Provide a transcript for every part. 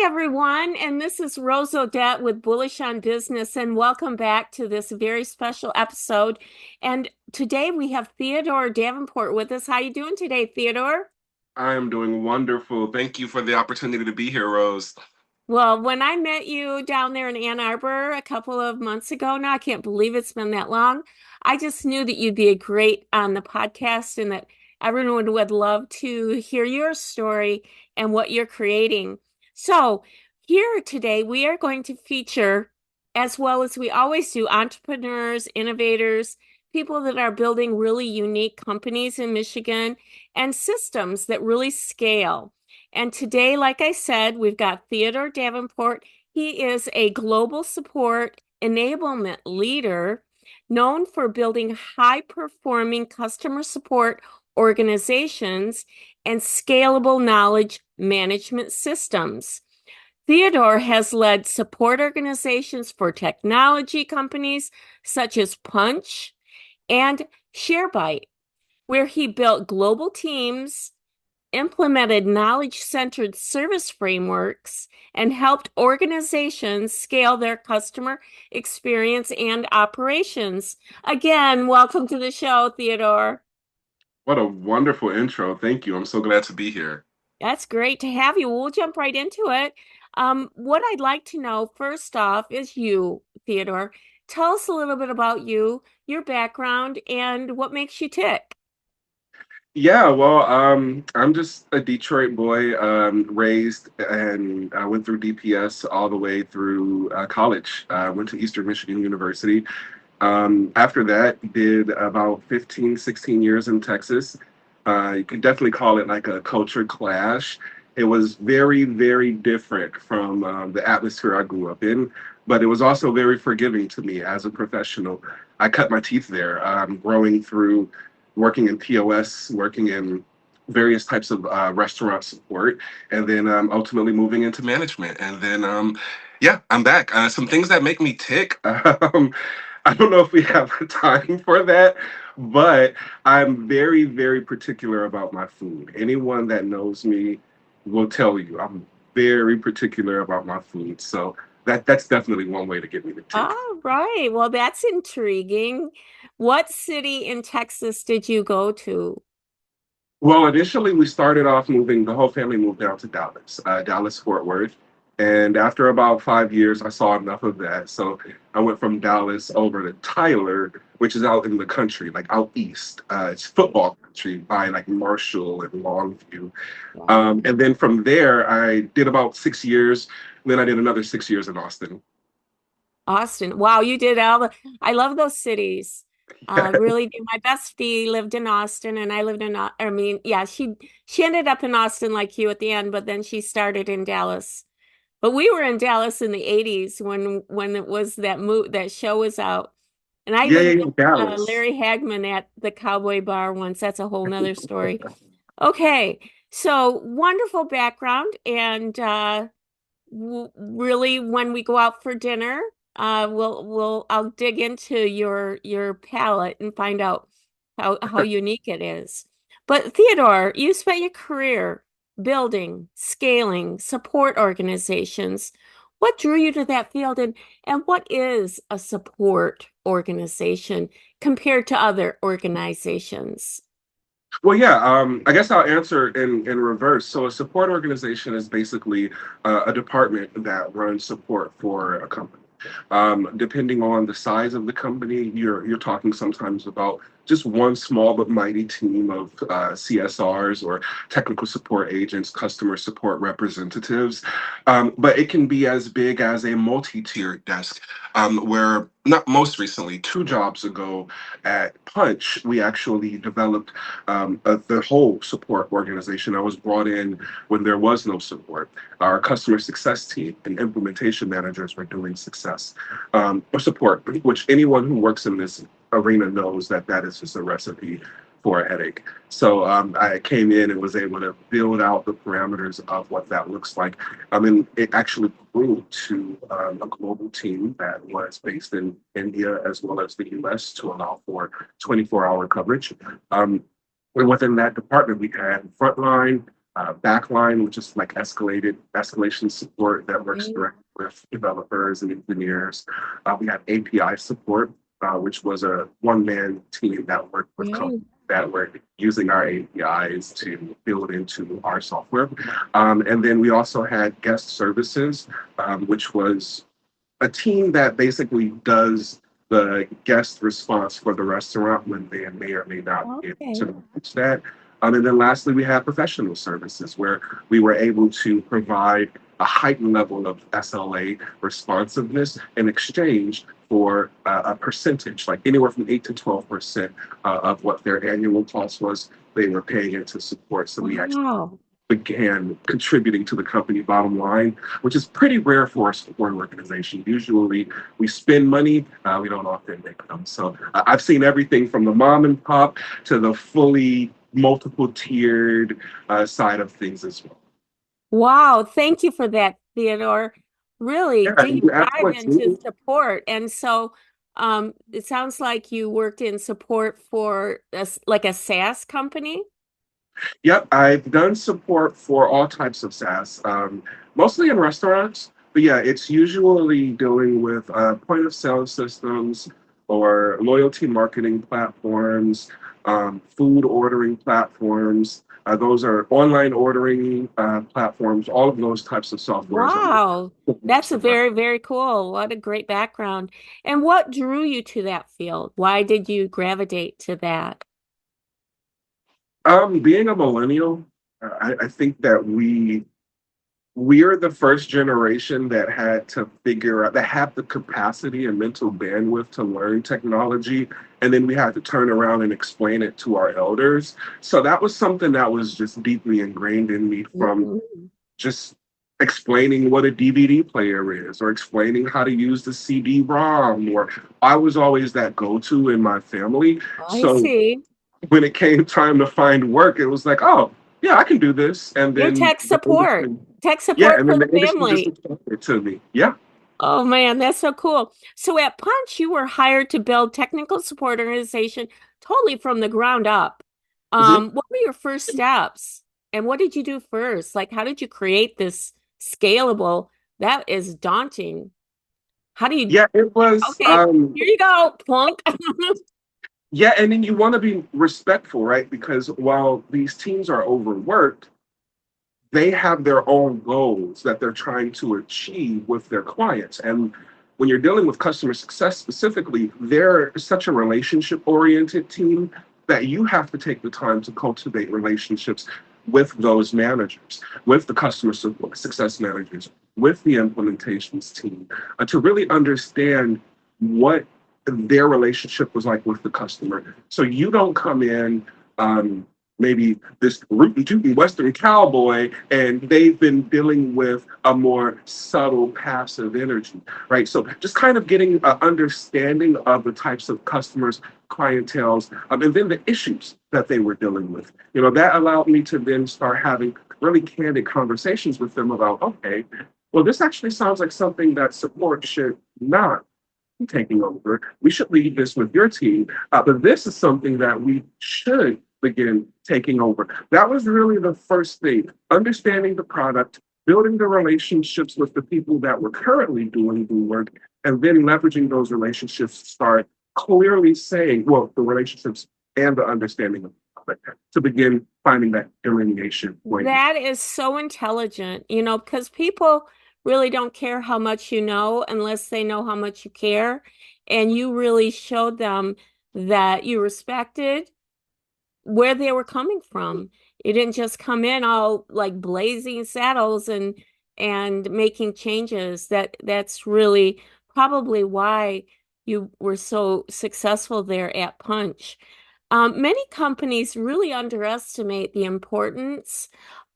Hi, everyone, and this is Rose Odette with Bullish on Business, and welcome back to this very special episode. And today we have Theodore Davenport with us. How you doing today, Theodore? I am doing wonderful. Thank you for the opportunity to be here, Rose. Well, when I met you down there in Ann Arbor a couple of months ago now, I can't believe it's been that long. I just knew that you'd be a great on the podcast and that everyone would love to hear your story and what you're creating. So, here today, we are going to feature, as well as we always do, entrepreneurs, innovators, people that are building really unique companies in Michigan and systems that really scale. And today, like I said, we've got Theodore Davenport. He is a global support enablement leader known for building high performing customer support organizations and scalable knowledge management systems. Theodore has led support organizations for technology companies such as Punch and ShareBite, where he built global teams, implemented knowledge-centered service frameworks, and helped organizations scale their customer experience and operations. Again, welcome to the show, Theodore. What a wonderful intro. Thank you. I'm so glad to be here. That's great to have you. We'll jump right into it. What I'd like to know first off is you, Theodore. Tell us a little bit about you, your background, and what makes you tick. I'm just a Detroit boy, raised and I went through DPS all the way through college. I went to Eastern Michigan University. After that, did about 15, 16 years in Texas. You could definitely call it like a culture clash. It was very, very different from the atmosphere I grew up in, but it was also very forgiving to me as a professional. I cut my teeth there, growing through working in POS, working in various types of restaurant support, and then ultimately moving into management. And then, yeah, I'm back. Some things that make me tick. I don't know if we have time for that, but I'm very, very particular about my food. Anyone that knows me will tell you I'm very particular about my food. So that's definitely one way to get me to tick. All right. Well, that's intriguing. What city in Texas did you go to? Well, initially we started off moving, the whole family moved down to Dallas, Dallas, Fort Worth. And after about 5 years, I saw enough of that. So I went from Dallas over to Tyler, which is out in the country, like out east. It's football country by like Marshall and Longview. Wow. And then from there, I did about 6 years. Then I did another 6 years in Austin. Austin. Wow, you did all the, I love those cities. Really do. My bestie lived in Austin and I lived in, I mean, yeah, she ended up in Austin like you at the end, but then she started in Dallas. But we were in Dallas in the 80s when it was that show was out. And I Yeah, even yeah, met yeah, Dallas. Larry Hagman at the Cowboy Bar once. That's a whole nother story. Okay, so wonderful background, and w really, when we go out for dinner, I'll dig into your palate and find out how unique it is. But Theodore, you spent your career building, scaling, support organizations. What drew you to that field, and what is a support organization compared to other organizations? Well, yeah, I guess I'll answer in reverse. So, a support organization is basically a department that runs support for a company. Depending on the size of the company, you're talking sometimes about just one small but mighty team of CSRs or technical support agents, customer support representatives. But it can be as big as a multi-tiered desk, where not most recently, 2 jobs ago at Punch, we actually developed the whole support organization. I was brought in when there was no support. Our customer success team and implementation managers were doing success or support, which anyone who works in this arena knows that that is just a recipe for a headache. So I came in and was able to build out the parameters of what that looks like. I mean, it actually grew to a global team that was based in India as well as the US to allow for 24-hour coverage. And within that department, we had frontline, backline, which is like escalation support that works Right. directly with developers and engineers. We have API support, which was a one-man team that worked with companies Right. that were using our APIs to build into our software. And then we also had guest services, which was a team that basically does the guest response for the restaurant when they may or may not be able Okay. to manage that. And then lastly, we have professional services where we were able to provide a heightened level of SLA responsiveness in exchange for a percentage, like anywhere from 8 to 12% of what their annual cost was, they were paying into support. So we actually Wow. began contributing to the company bottom line, which is pretty rare for a support organization. Usually we spend money, we don't often make them. So I've seen everything from the mom and pop to the fully multiple tiered side of things as well. Wow. Thank you for that, Theodore. Really Yeah, deep you asked dive what into too. support. And so it sounds like you worked in support for like a SaaS company. Yep, I've done support for all types of SaaS, mostly in restaurants. But yeah, it's usually dealing with point of sale systems or loyalty marketing platforms, food ordering platforms. Those are online ordering platforms. All of those types of softwares Wow. That's a are. very, very cool. What a great background. And what drew you to that field? Why did you gravitate to that? Being a millennial, I think that we're the first generation that had to figure out that had the capacity and mental bandwidth to learn technology, and then we had to turn around and explain it to our elders. So that was something that was just deeply ingrained in me from Mhm. just explaining what a DVD player is or explaining how to use the CD-ROM. Or I was always that go-to in my family. I So see. when it came time to find work, it was like, oh, yeah, I can do this. And You're then tech support. Tech yeah, support and for then the the industry just family. accepted it to me. Yeah. Oh man, that's so cool. So at Punch, you were hired to build technical support organization totally from the ground up. Mhm. What were your first steps? And what did you do first? Like, how did you create this scalable? That is daunting. How do you, Yeah, it was. okay, here you go, plunk. Yeah, and then you want to be respectful, right? Because while these teams are overworked, they have their own goals that they're trying to achieve with their clients. And when you're dealing with customer success specifically, they're such a relationship oriented team that you have to take the time to cultivate relationships with those managers, with the customer success managers, with the implementations team, to really understand what their relationship was like with the customer. So you don't come in maybe this rootin' tootin' Western cowboy, and they've been dealing with a more subtle passive energy, right? So just kind of getting an understanding of the types of customers, clientels, and then the issues that they were dealing with. You know, that allowed me to then start having really candid conversations with them about, okay, well, this actually sounds like something that support should not be taking over. We should leave this with your team, but this is something that we should begin taking over. That was really the first thing, understanding the product, building the relationships with the people that were currently doing the work, and then leveraging those relationships to start clearly saying, well, the relationships and the understanding of the product to begin finding that delineation point. That is so intelligent, because people really don't care how much you know unless they know how much you care. And you really showed them that you respected where they were coming from. You didn't just come in all like blazing saddles and making changes. That's really probably why you were so successful there at Punch. Many companies really underestimate the importance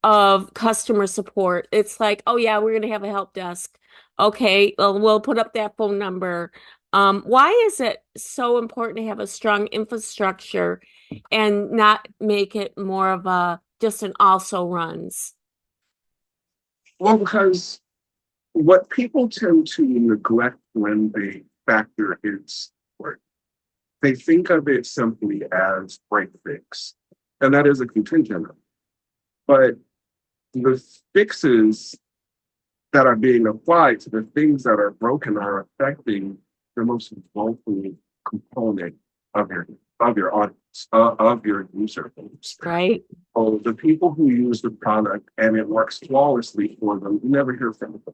of customer support. It's like, oh yeah, we're going to have a help desk. Okay, well, we'll put up that phone number. Why is it so important to have a strong infrastructure and not make it more of a just an also runs? Well, because what people tend to neglect when they factor in support, they think of it simply as break fix, and that is a contingent. But the fixes that are being applied to the things that are broken are affecting the most vocal component of your audience, of your user base. Right. So the people who use the product and it works flawlessly for them, you never hear from them.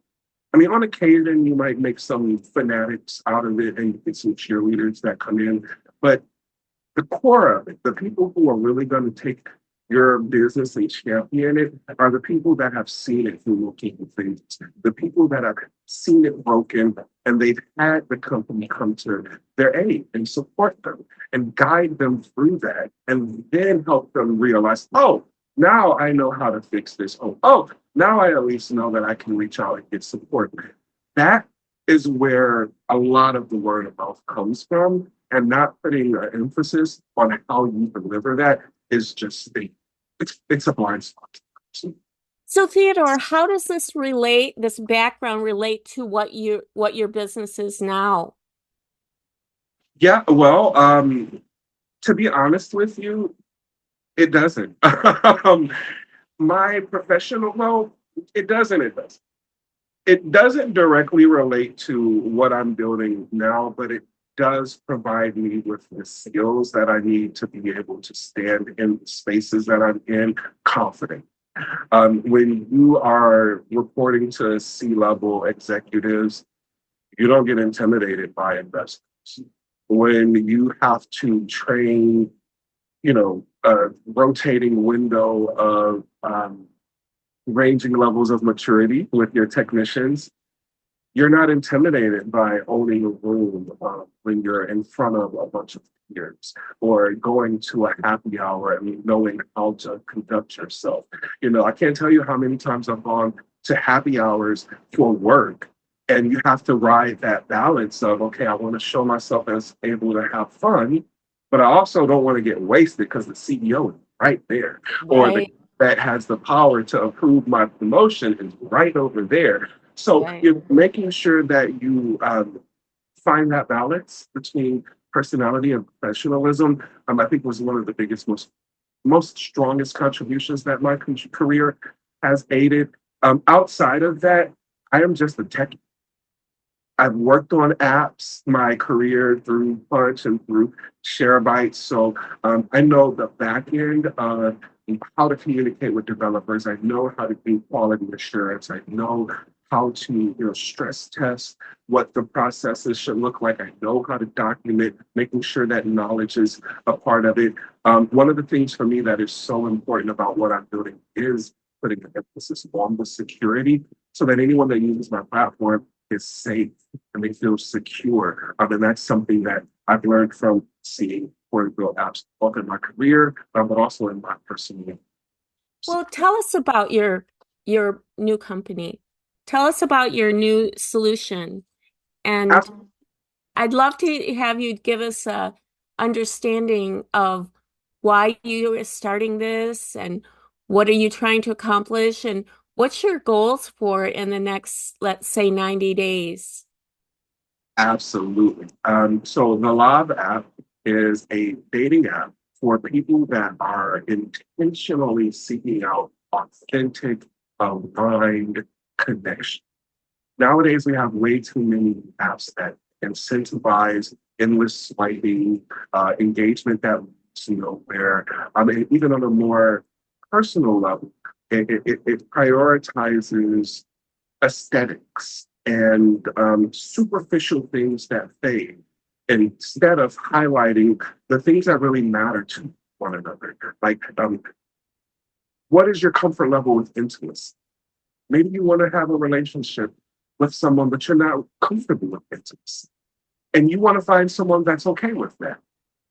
I mean, on occasion, you might make some fanatics out of it and you get some cheerleaders that come in, but the core of it, the people who are really going to take your business and champion it are the people that have seen it through multiple things, the people that have seen it broken and they've had the company come to their aid and support them and guide them through that and then help them realize, oh, now I know how to fix this. Oh, now I at least know that I can reach out and get support. That is where a lot of the word of mouth comes from, and not putting an emphasis on how you deliver that is just it's a blind spot. So Theodore, how does this background relate to what your business is now? Yeah, well, to be honest with you, it doesn't. My professional, well, it doesn't. It does. It doesn't directly relate to what I'm building now, but it does provide me with the skills that I need to be able to stand in spaces that I'm in confident. When you are reporting to C-level executives, you don't get intimidated by investors. When you have to train, a rotating window of ranging levels of maturity with your technicians, you're not intimidated by owning a room when you're in front of a bunch of peers or going to a happy hour and knowing how to conduct yourself. I can't tell you how many times I've gone to happy hours for work and you have to ride that balance of, okay, I want to show myself as able to have fun, but I also don't want to get wasted because the CEO is right there or the Right, that has the power to approve my promotion is right over there. So right, you're making sure that you find that balance between personality and professionalism. I think was one of the biggest, most strongest contributions that my career has aided. Outside of that, I am just a tech. I've worked on apps my career through Punch and through ShareByte. So I know the back end of how to communicate with developers. I know how to do quality assurance. I know how to stress test what the processes should look like. I know how to document, making sure that knowledge is a part of it. One of the things for me that is so important about what I'm building is putting an emphasis on the security so that anyone that uses my platform is safe and they feel secure. And that's something that I've learned from seeing for build apps, both in my career, but also in my personal life. well, tell us about your new company. Tell us about your new solution. And I'd love to have you give us a understanding of why you are starting this and what are you trying to accomplish and what's your goals for in the next, let's say, 90 days. Absolutely. So the Love app is a dating app for people that are intentionally seeking out authentic, aligned connection. Nowadays, we have way too many apps that incentivize endless swiping, engagement that leads to nowhere. I mean, even on a more personal level, it prioritizes aesthetics and superficial things that fade instead of highlighting the things that really matter to one another. Like, what is your comfort level with intimacy? Maybe you want to have a relationship with someone, but you're not comfortable with intimacy. And you want to find someone that's okay with that.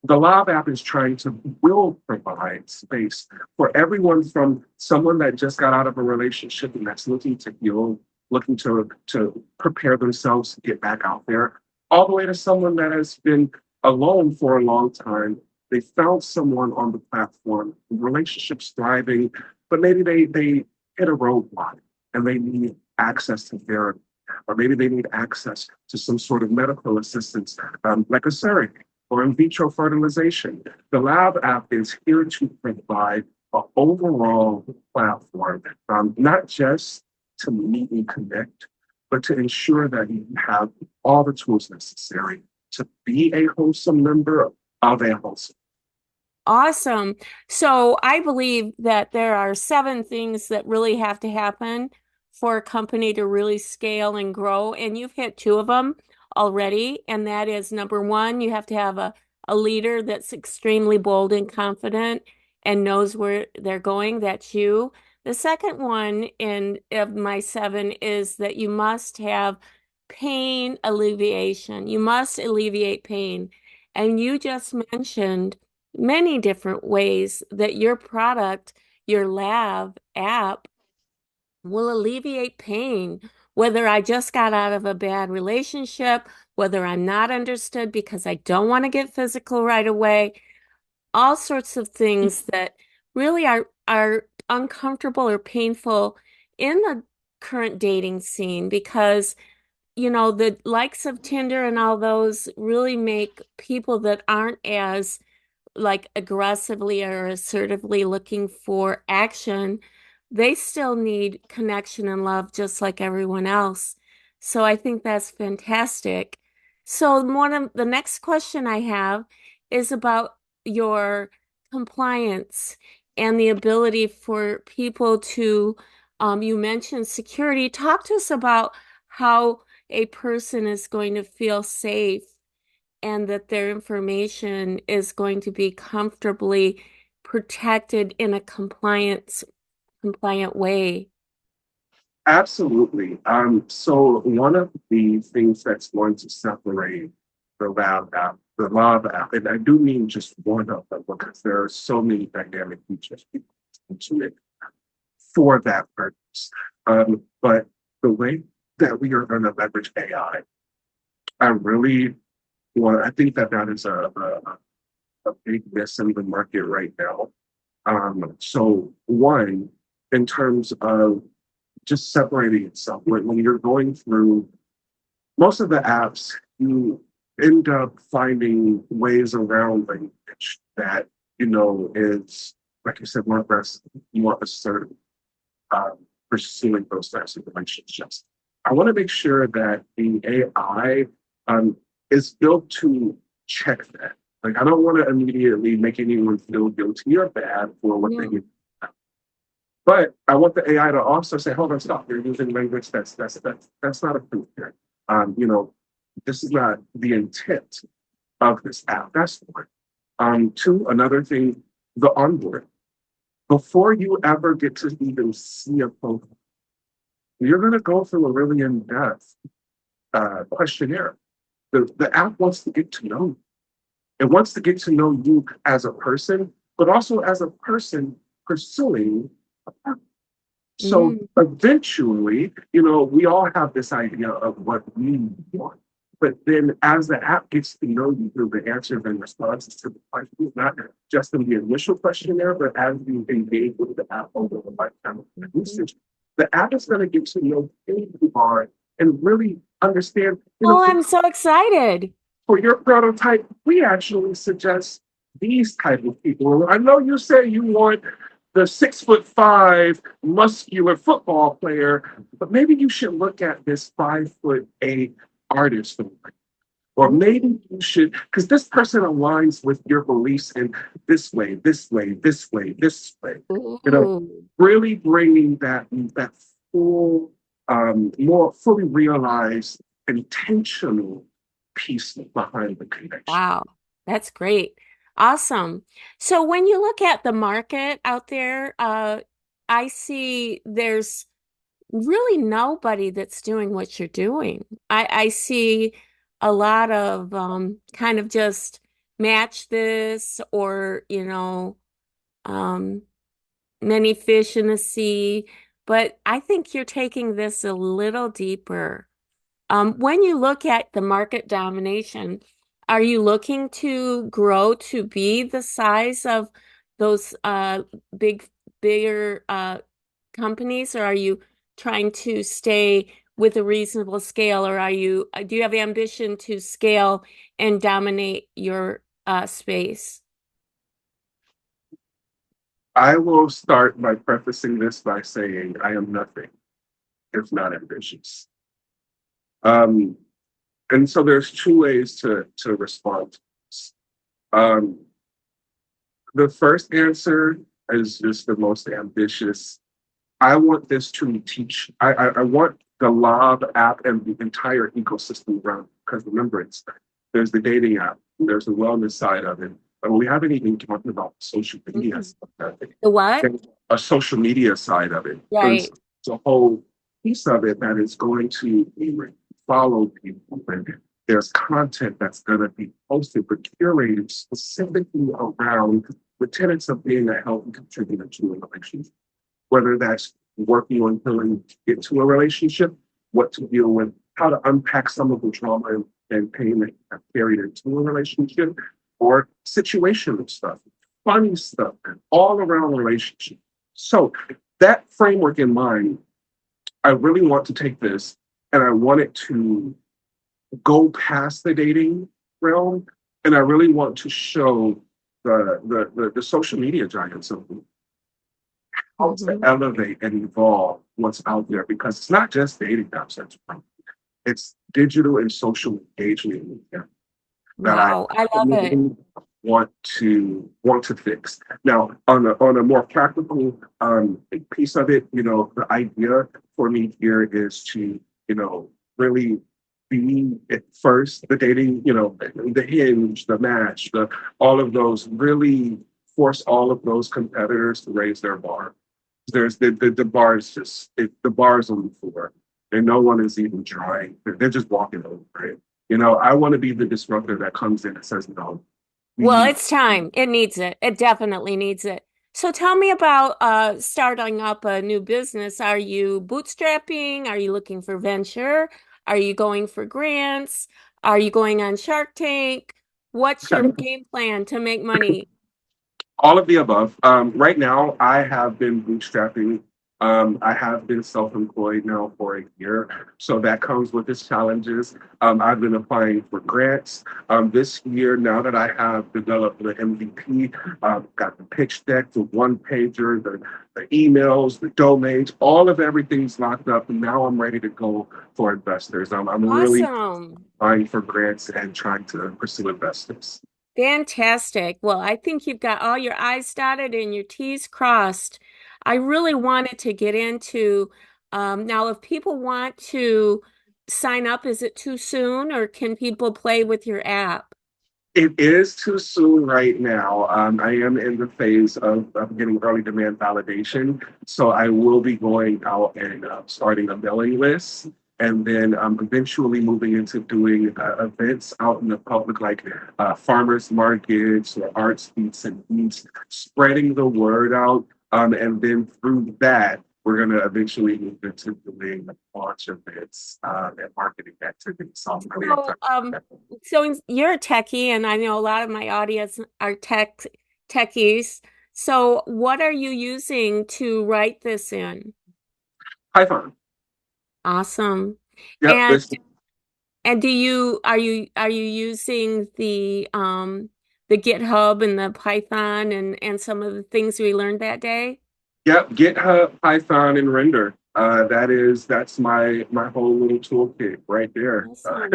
The Love app is trying to will provide space for everyone from someone that just got out of a relationship and that's looking to heal, looking to prepare themselves to get back out there, all the way to someone that has been alone for a long time. They found someone on the platform, the relationship's thriving, but maybe they hit a roadblock and they need access to therapy, or maybe they need access to some sort of medical assistance, like a surrogate or in vitro fertilization. The Lab app is here to provide an overall platform, not just to meet and connect, but to ensure that you have all the tools necessary to be a wholesome member of a wholesome. Awesome. So I believe that there are seven things that really have to happen for a company to really scale and grow. And you've hit two of them already. And that is number one, you have to have a leader that's extremely bold and confident and knows where they're going. That's you. The second one in of my seven is that you must have pain alleviation. You must alleviate pain. And you just mentioned many different ways that your product, your lab app, will alleviate pain. Whether I just got out of a bad relationship, whether I'm not understood because I don't want to get physical right away, all sorts of things that really are uncomfortable or painful in the current dating scene because the likes of Tinder and all those really make people that aren't as like aggressively or assertively looking for action, they still need connection and love just like everyone else. So I think that's fantastic. So one of the next question I have is about your compliance and the ability for people to, you mentioned security. Talk to us about how a person is going to feel safe and that their information is going to be comfortably protected in a compliant way. Absolutely. So one of the things that's going to separate the lab app, and I do mean just one of them because there are so many dynamic features into it for that purpose. But the way that we are going to leverage AI, I really I think that that is a big miss in the market right now. So one, in terms of just separating itself, when you're going through most of the apps, you end up finding ways around language that, is, like you said, more aggressive, more assertive, pursuing those types of relationships. I want to make sure that the AI is built to check that. Like, I don't want to immediately make anyone feel guilty or bad for what they Mm. do. But I want the AI to also say, hold on, stop. You're using language that's not approved here. This is not the intent of this app. That's one. Two, another thing, the onboard. Before you ever get to even see a profile, you're going to go through a really in-depth questionnaire. The app wants to get to know you. It wants to get to know you as a person, but also as a person pursuing a partner. So Mm. eventually, we all have this idea of what we want. But then as the app gets to know you through the answers and responses to the questions, not just in the initial questionnaire, but as you engage with the app over the lifetime of the usage, the app is going to get to know who you are and really understand, Oh, I'm so excited. for your prototype, we actually suggest these type of people. I know you say you want the 6'5" muscular football player, but maybe you should look at this 5'8" artist. Or maybe you should, because this person aligns with your beliefs in this way, this way, this way, this way. You know, Ooh, really bringing that full, more fully realized, intentional piece behind the connection. wow, that's great. Awesome. So when you look at the market out there, I see there's really nobody that's doing what you're doing. I see a lot of kind of just match this or, um, many fish in the sea. But I think you're taking this a little deeper. When you look at the market domination, are you looking to grow to be the size of those big, bigger companies, or are you trying to stay with a reasonable scale, or do you have ambition to scale and dominate your space? I will start by prefacing this by saying I am nothing if not ambitious. Um, and so there's two ways to respond to this. Um, the first answer is just the most ambitious. I want this to teach. I want the Lob app and the entire ecosystem around. Because remember, there's the dating app, there's the wellness side of it, but we haven't even talked about social media Mhm. stuff. Of it. The what? There's a social media side of it. There's Right. a whole piece of it that is going to follow people, and there's content that's going to be posted, but curated specifically around the tenets of being a healthy contributor to a relationship, whether that's working on healing to get to a relationship, what to deal with, how to unpack some of the trauma and pain that have carried into a relationship, or situational stuff, funny stuff, all around relationship. So that framework in mind, I really want to take this and I want it to go past the dating realm, and I really want to show the social media giants of how to Hmm. elevate and evolve what's out there, because it's not just dating apps, it's digital and social engagement that I Wow, I love it. really want to fix. Now, on a more practical piece of it, the idea for me here is to really be at first the dating, the hinge, the match, the all of those, really force all of those competitors to raise their bar. There's the bar is just the bar is on the floor, and no one is even trying. They're just walking over it. I want to be the disruptor that comes in and says, no, Well, we it's time. It needs it. It definitely needs it. So tell me about starting up a new business. Are you bootstrapping? Are you looking for venture? Are you going for grants? Are you going on Shark Tank? What's your game plan to make money? all of the above. Right now, I have been bootstrapping. I have been self-employed now for a year, so that comes with its challenges. I've been applying for grants. This year, now that I have developed the MVP, got the pitch deck, the one pager, the emails, the domains, all of everything's locked up, and now I'm ready to go for investors. I'm really Awesome. applying for grants and trying to pursue investors. Fantastic. Well, I think you've got all your I's dotted and your T's crossed. I really wanted to get into now, if people want to sign up, is it too soon or can people play with your app? It is too soon right now. I am in the phase of getting early demand validation. So I will be going out and starting a mailing list, and then eventually moving into doing events out in the public, like farmers markets or arts meets and eats, spreading the word out. And then through that, we're going to eventually move into doing launch events and marketing activities. So I'm really So, excited. you're a techie, and I know a lot of my audience are techies. So, what are you using to write this in? Python. Awesome. Yep, And this And do you are you using the GitHub and the Python and some of the things we learned that day? Yep, GitHub, Python, and Render. That's my whole little toolkit right there. Awesome.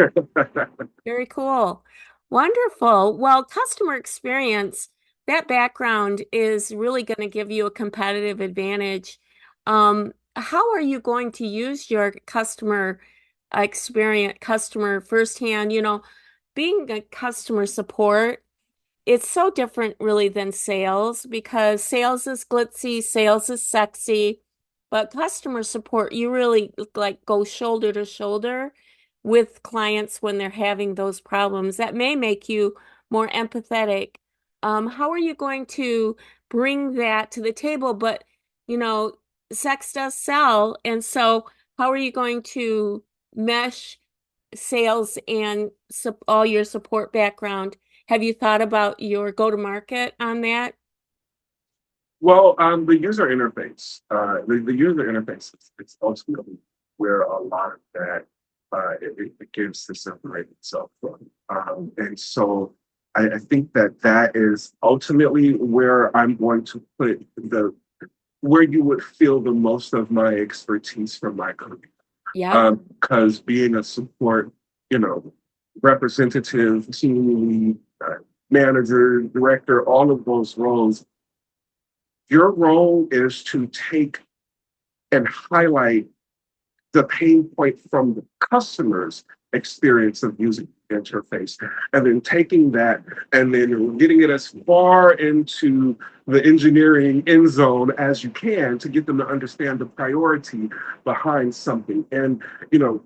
Very cool. Wonderful. Well, customer experience, that background is really going to give you a competitive advantage. How are you going to use your customer experience, customer firsthand? Being a customer support, it's so different really than sales because sales is glitzy, sales is sexy, but customer support, you really like go shoulder to shoulder with clients when they're having those problems. That may make you more empathetic. How are you going to bring that to the table? But, you know, sex does sell. And so how are you going to mesh sales and all your support background? Have you thought about your go-to-market on that? Well, the user interface, the user interface is ultimately where a lot of that it begins to separate itself from. And so I think that that is ultimately where I'm going to put the where you would feel the most of my expertise from my career. Yep. Because being a support, you know, representative, team lead, manager, director, all of those roles, your role is to take and highlight the pain point from the customer's experience of using the interface, and then taking that and then getting it as far into the engineering end zone as you can to get them to understand the priority behind something. And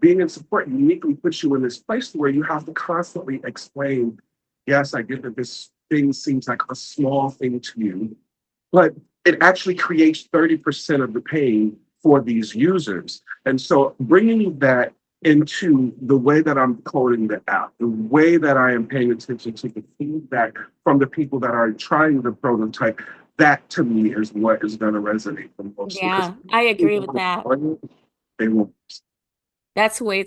being in support uniquely puts you in this place where you have to constantly explain, yes, I get that this thing seems like a small thing to you, but it actually creates 30% of the pain for these users. And so bringing that into the way that I'm coding the app, the way that I am paying attention to the feedback from the people that are trying the prototype, that to me is what is going to resonate the most, because Yeah, I agree people with who that. are on it, they will. That's the way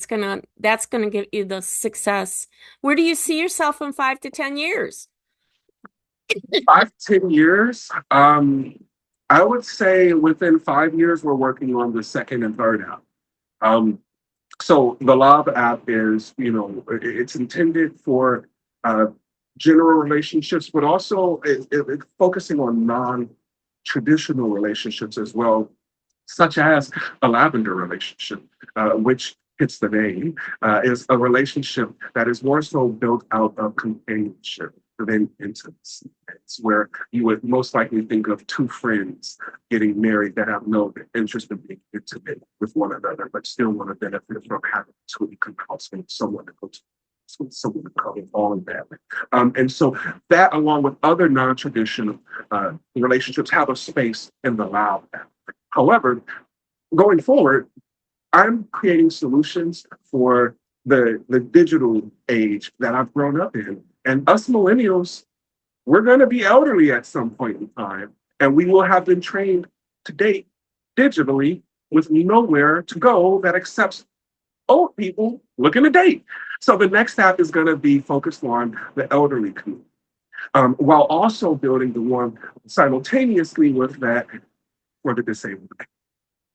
that's gonna give you the success. Where do you see yourself in 5 to 10 years? 5 to 10 years, I would say within 5 years, we're working on the second and third app. Um, So the Love app is, it's intended for uh, general relationships, but also it's focusing on non-traditional relationships as well, such as a lavender relationship, which hits the name, is a relationship that is more so built out of companionship than intimacy. It's where you would most likely think of two friends getting married that have no interest in being intimate with one another, but still want to benefit from having two equals and someone to go to. Someone to come on that. And so that, along with other non-traditional relationships, have a space in the Loud app. However, going forward, I'm creating solutions for the digital age that I've grown up in. And us millennials, we're going to be elderly at some point in time, and we will have been trained to date digitally with nowhere to go that accepts old people looking to date. So the next step is going to be focused on the elderly community, while also building the one simultaneously with that for the disabled.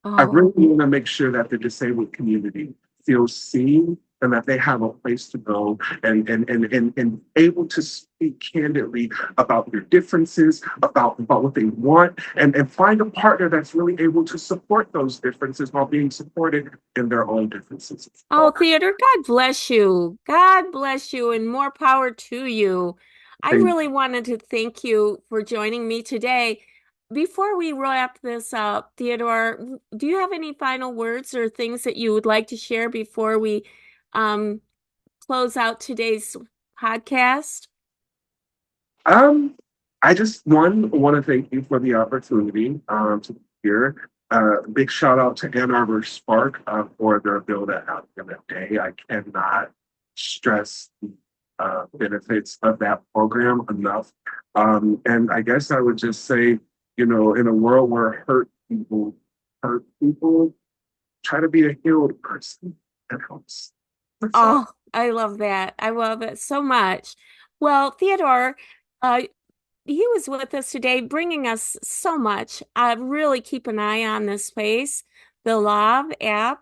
I Oh, really want to make sure that the disabled community feels seen and that they have a place to go, and able to speak candidly about their differences, about what they want, and find a partner that's really able to support those differences while being supported in their own differences as oh, well. Theodore, God bless you. God bless you and more power to you. I Thank really wanted to thank you for joining me today. Before we wrap this up, Theodore, do you have any final words or things that you would like to share before we um, close out today's podcast? Um, I just want to thank you for the opportunity to be here. Big shout out to Ann Arbor Spark for their Build That Out in a Day. I cannot stress the benefits of that program enough. And I guess I would just say, in a world where hurt people, try to be a healed person. That helps. That's all. Oh, I love that. I love it so much. Well, Theodore, uh, he was with us today, bringing us so much. Really keep an eye on this space, the Love app.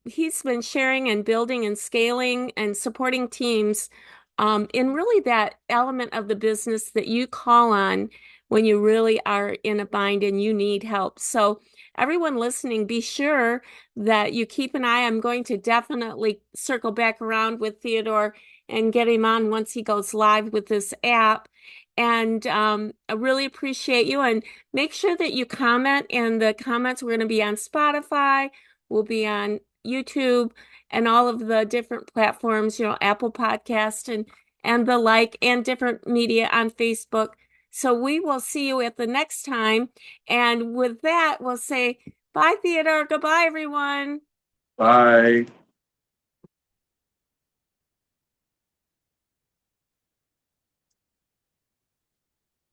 He's been sharing and building and scaling and supporting teams in really that element of the business that you call on when you really are in a bind and you need help. So, everyone listening, be sure that you keep an eye. I'm going to definitely circle back around with Theodore and get him on once he goes live with this app. And I really appreciate you. And make sure that you comment. And the comments, we're going to be on Spotify, we'll be on YouTube, and all of the different platforms, Apple Podcast and the like, and different media on Facebook. So we will see you at the next time. And with that, we'll say bye, Theodore. Goodbye, everyone. Bye.